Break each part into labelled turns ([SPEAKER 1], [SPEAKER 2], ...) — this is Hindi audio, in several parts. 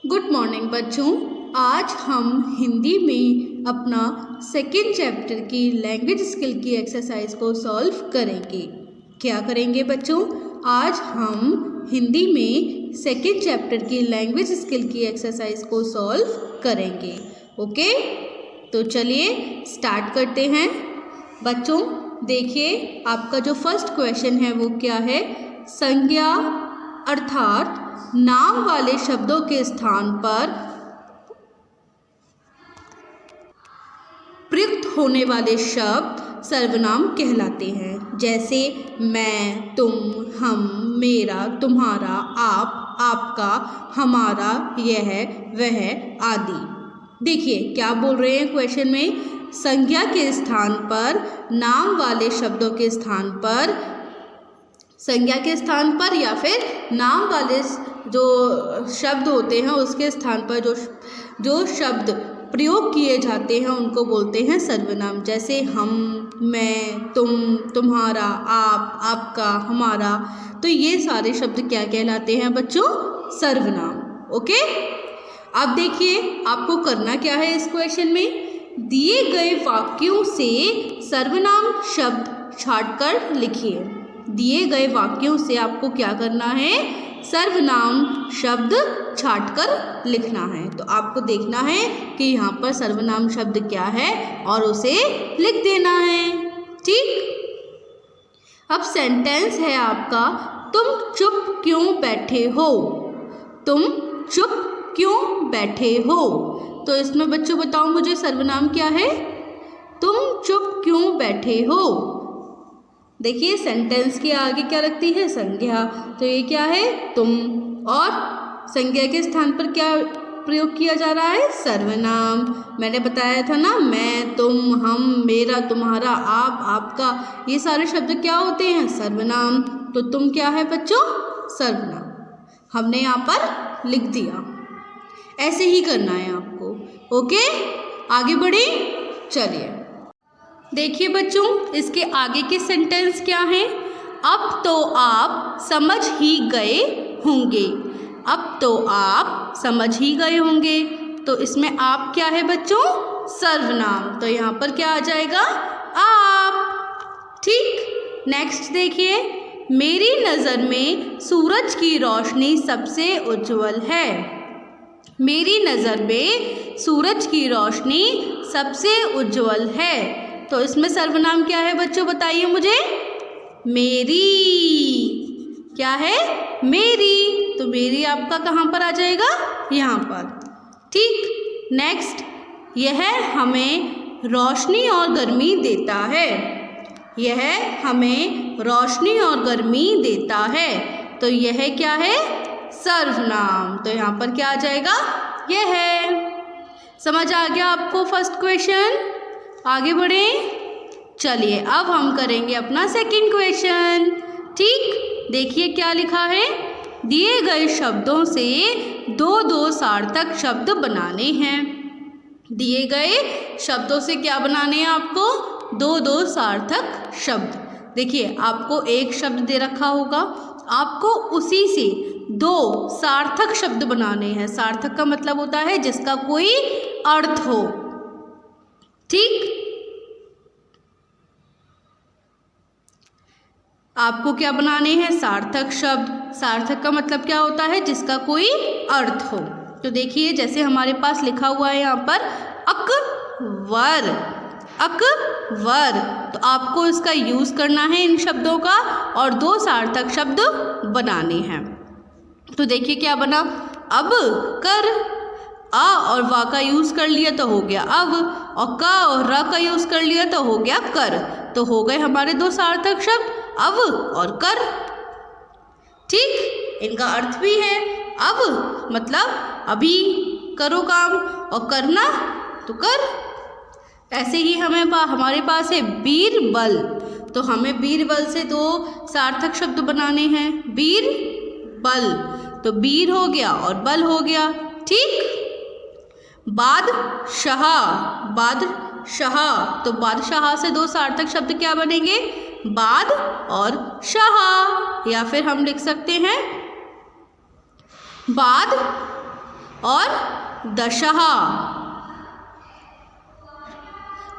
[SPEAKER 1] गुड मॉर्निंग बच्चों। आज हम हिंदी में अपना सेकेंड चैप्टर की लैंग्वेज स्किल की एक्सरसाइज को सॉल्व करेंगे। क्या करेंगे बच्चों? आज हम हिंदी में सेकेंड चैप्टर की लैंग्वेज स्किल की एक्सरसाइज को सॉल्व करेंगे। ओके, तो चलिए स्टार्ट करते हैं। बच्चों देखिए, आपका जो फर्स्ट क्वेश्चन है वो क्या है? संज्ञा अर्थात नाम वाले शब्दों के स्थान पर प्रयुक्त होने वाले शब्द सर्वनाम कहलाते हैं। जैसे मैं, तुम, हम, मेरा, तुम्हारा, आप, आपका, हमारा, यह, वह आदि। देखिए क्या बोल रहे हैं क्वेश्चन में? संज्ञा के स्थान पर, नाम वाले शब्दों के स्थान पर, संज्ञा के स्थान पर या फिर नाम वाले जो शब्द होते हैं उसके स्थान पर जो शब्द प्रयोग किए जाते हैं उनको बोलते हैं सर्वनाम। जैसे हम, मैं, तुम, तुम्हारा, आप, आपका, हमारा, तो ये सारे शब्द क्या कहलाते हैं बच्चों? सर्वनाम। ओके, अब देखिए आपको करना क्या है इस क्वेश्चन में? दिए गए वाक्यों से सर्वनाम शब्द छांटकर लिखिए। दिए गए वाक्यों से आपको क्या करना है? सर्वनाम शब्द छांटकर लिखना है। तो आपको देखना है कि यहाँ पर सर्वनाम शब्द क्या है और उसे लिख देना है। ठीक, अब सेंटेंस है आपका, तुम चुप क्यों बैठे हो? तुम चुप क्यों बैठे हो? तो इसमें बच्चों बताओ मुझे सर्वनाम क्या है? तुम चुप क्यों बैठे हो? देखिए सेंटेंस के आगे क्या लगती है? संज्ञा। तो ये क्या है? तुम। और संज्ञा के स्थान पर क्या प्रयोग किया जा रहा है? सर्वनाम। मैंने बताया था ना, मैं, तुम, हम, मेरा, तुम्हारा, आप, आपका, ये सारे शब्द क्या होते हैं? सर्वनाम। तो तुम क्या है बच्चों? सर्वनाम। हमने यहाँ पर लिख दिया। ऐसे ही करना है आपको। ओके, आगे बढ़े। चलिए देखिए बच्चों, इसके आगे के सेंटेंस क्या हैं? अब तो आप समझ ही गए होंगे। अब तो आप समझ ही गए होंगे। तो इसमें आप क्या है बच्चों? सर्वनाम। तो यहाँ पर क्या आ जाएगा? आप। ठीक, नेक्स्ट देखिए, मेरी नज़र में सूरज की रोशनी सबसे उज्जवल है। मेरी नज़र में सूरज की रोशनी सबसे उज्जवल है। तो इसमें सर्वनाम क्या है बच्चों? बताइए मुझे। मेरी। क्या है? मेरी। तो मेरी आपका कहाँ पर आ जाएगा? यहाँ पर। ठीक, नेक्स्ट, यह हमें रोशनी और गर्मी देता है। यह हमें रोशनी और गर्मी देता है। तो यह क्या है? सर्वनाम। तो यहाँ पर क्या आ जाएगा? यह है। समझ आ गया आपको फर्स्ट क्वेश्चन? आगे बढ़ें। चलिए अब हम करेंगे अपना सेकंड क्वेश्चन। ठीक, देखिए क्या लिखा है? दिए गए शब्दों से दो दो सार्थक शब्द बनाने हैं। दिए गए शब्दों से क्या बनाने हैं आपको? दो दो सार्थक शब्द। देखिए आपको एक शब्द दे रखा होगा, आपको उसी से दो सार्थक शब्द बनाने हैं। सार्थक का मतलब होता है जिसका कोई अर्थ हो। ठीक, आपको क्या बनाने हैं? सार्थक शब्द। सार्थक का मतलब क्या होता है? जिसका कोई अर्थ हो। तो देखिए जैसे हमारे पास लिखा हुआ है यहाँ पर अकवर। अकवर। तो आपको इसका यूज़ करना है इन शब्दों का और दो सार्थक शब्द बनाने हैं। तो देखिए क्या बना? अब कर। आ और वा का यूज़ कर लिया तो हो गया अब, और का और र का यूज़ कर लिया तो हो गया कर। तो हो गए हमारे दो सार्थक शब्द, अब और कर। ठीक, इनका अर्थ भी है। अब मतलब अभी करो काम, और करना तो कर। ऐसे ही हमारे पास है बीरबल। तो हमें बीरबल से दो सार्थक शब्द बनाने हैं। बीरबल, तो बीर हो गया और बल हो गया। ठीक, बादशाह। बादशाह, तो बादशाह से दो सार्थक शब्द क्या बनेंगे? बाद और शाह। या फिर हम लिख सकते हैं बाद और दशः।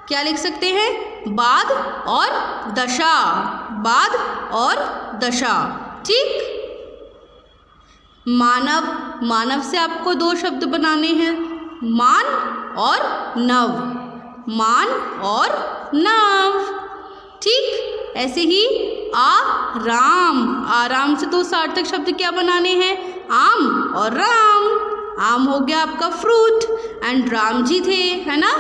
[SPEAKER 1] क्या लिख सकते हैं? बाद और दशा, बाद और दशा। ठीक। मानव, मानव से आपको दो शब्द बनाने हैं, मान और नव, मान और नव। ठीक। ऐसे ही आराम, आराम से दो सार्थक शब्द क्या बनाने हैं? आम और राम। आम हो गया आपका फ्रूट एंड राम जी थे, है ना,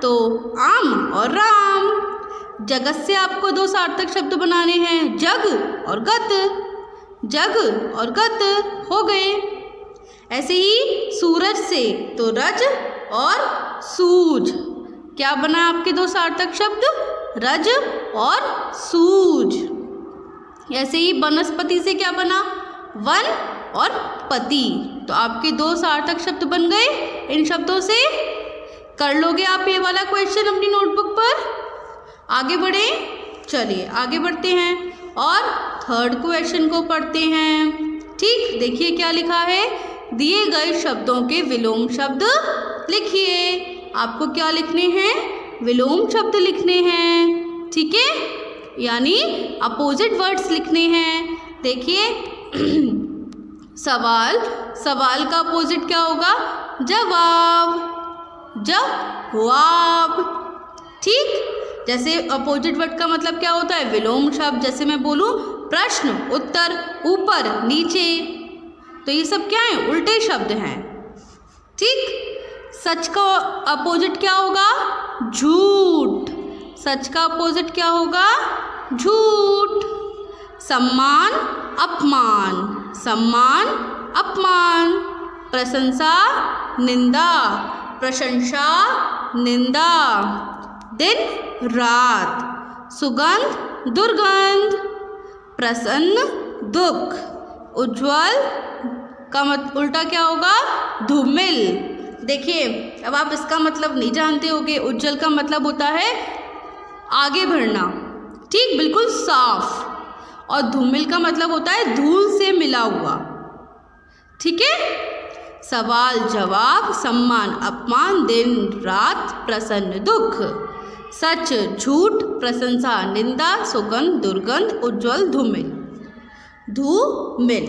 [SPEAKER 1] तो आम और राम। जगत से आपको दो सार्थक शब्द बनाने हैं, जग और गत, जग और गत हो गए। ऐसे ही सूरज से तो रज और सूज। क्या बना आपके दो सार्थक शब्द? रज और सूज। ऐसे ही वनस्पति से क्या बना? वन और पति। तो आपके दो सार्थक शब्द बन गए। इन शब्दों से कर लोगे आप ये वाला क्वेश्चन अपनी नोटबुक पर? आगे बढ़े, चलिए आगे बढ़ते हैं और थर्ड क्वेश्चन को पढ़ते हैं। ठीक। देखिए क्या लिखा है, दिए गए शब्दों के विलोम शब्द लिखिए। आपको क्या लिखने हैं? विलोम शब्द लिखने हैं। ठीक है, यानी अपोजिट वर्ड्स लिखने हैं। देखिए सवाल, सवाल का अपोजिट क्या होगा? जवाब, जवाब। ठीक। जैसे अपोजिट वर्ड का मतलब क्या होता है? विलोम शब्द। जैसे मैं बोलूँ प्रश्न, उत्तर, ऊपर, नीचे, तो ये सब क्या है? उल्टे शब्द हैं। ठीक। सच का अपोजिट क्या होगा? झूठ। सच का अपोजिट क्या होगा? झूठ। सम्मान, अपमान, सम्मान, अपमान। प्रशंसा, निंदा, प्रशंसा, निंदा। दिन, रात। सुगंध, दुर्गंध। प्रसन्न, दुख। उज्ज्वल का उल्टा क्या होगा? धूमिल। देखिए अब आप इसका मतलब नहीं जानते होगे। उज्ज्वल का मतलब होता है आगे बढ़ना, ठीक, बिल्कुल साफ। और धूमिल का मतलब होता है धूल से मिला हुआ। ठीक है। सवाल, जवाब, सम्मान, अपमान, दिन, रात, प्रसन्न, दुख। सच, झूठ, प्रशंसा, निंदा, सुगंध, दुर्गंध, उज्ज्वल, धूमिल, धूमिल।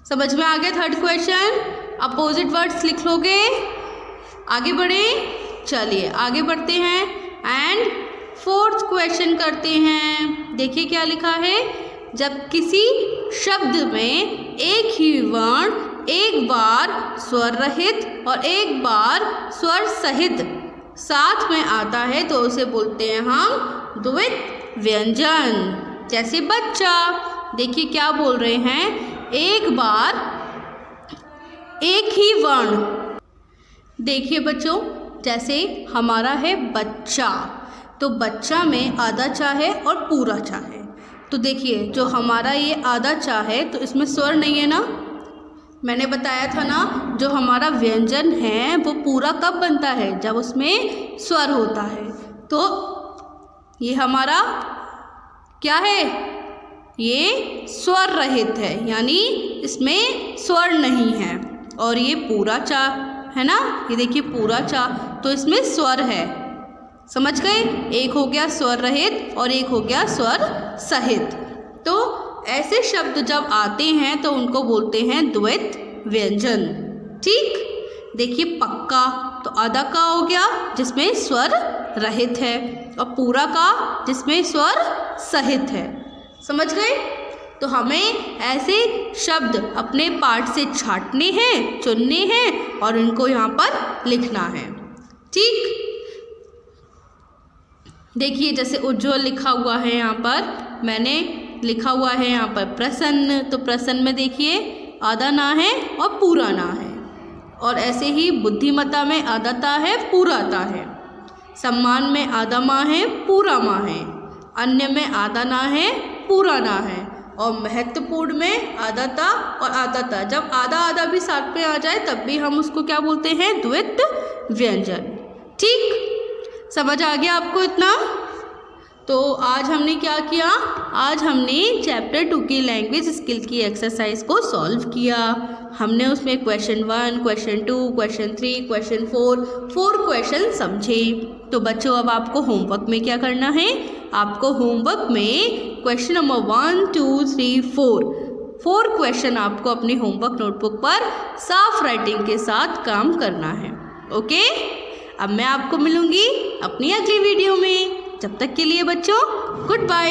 [SPEAKER 1] समझ में आ गया? थर्ड क्वेश्चन अपोजिट वर्ड्स लिख लोगे। आगे बढ़े, चलिए आगे बढ़ते हैं एंड फोर्थ क्वेश्चन करते हैं। देखिए क्या लिखा है, जब किसी शब्द में एक ही वर्ण एक बार स्वर रहित और एक बार स्वर सहित साथ में आता है तो उसे बोलते हैं हम द्वित व्यंजन। जैसे बच्चा, देखिए क्या बोल रहे हैं, एक बार एक ही वर्ण। देखिए बच्चों, जैसे हमारा है बच्चा, तो बच्चा में आधा चा है और पूरा चा है। तो देखिए जो हमारा ये आधा चा है तो इसमें स्वर नहीं है ना। मैंने बताया था ना, जो हमारा व्यंजन है वो पूरा कब बनता है? जब उसमें स्वर होता है। तो ये हमारा क्या है? ये स्वर रहित है, यानी इसमें स्वर नहीं है। और ये पूरा चा है ना, ये देखिए पूरा चा, तो इसमें स्वर है। समझ गए? एक हो गया स्वर रहित और एक हो गया स्वर सहित। तो ऐसे शब्द जब आते हैं तो उनको बोलते हैं द्वैत व्यंजन। ठीक। देखिए पक्का, तो आधा का हो गया जिसमें स्वर रहित है और पूरा का जिसमें स्वर सहित है। समझ गए? तो हमें ऐसे शब्द अपने पाठ से छांटने हैं, चुनने हैं और इनको यहाँ पर लिखना है। ठीक। देखिए जैसे उज्ज्वल लिखा हुआ है यहाँ पर, मैंने लिखा हुआ है यहाँ पर प्रसन्न, तो प्रसन्न में देखिए आधा ना है और पूरा ना है। और ऐसे ही बुद्धिमत्ता में आधा ता है, पूरा ता है। सम्मान में आधा माँ है, पूरा माँ है। अन्य में आधा ना है, पूरा ना है। और महत्वपूर्ण में आधा ता और आधा ता। जब आधा आधा भी साथ में आ जाए तब भी हम उसको क्या बोलते हैं? द्वित व्यंजन। ठीक। समझ आ गया आपको इतना? तो आज हमने क्या किया, आज हमने चैप्टर 2 की लैंग्वेज स्किल की एक्सरसाइज को सॉल्व किया। हमने उसमें question 1, question 2, question 3, question 4 question समझे। तो बच्चों अब आपको होमवर्क में क्या करना है, आपको होमवर्क में क्वेश्चन नंबर 1, 2, 3, 4 क्वेश्चन आपको अपने होमवर्क नोटबुक पर साफ राइटिंग के साथ काम करना है। ओके, अब मैं आपको मिलूंगी अपनी अगली वीडियो में। जब तक के लिए बच्चों गुड बाय।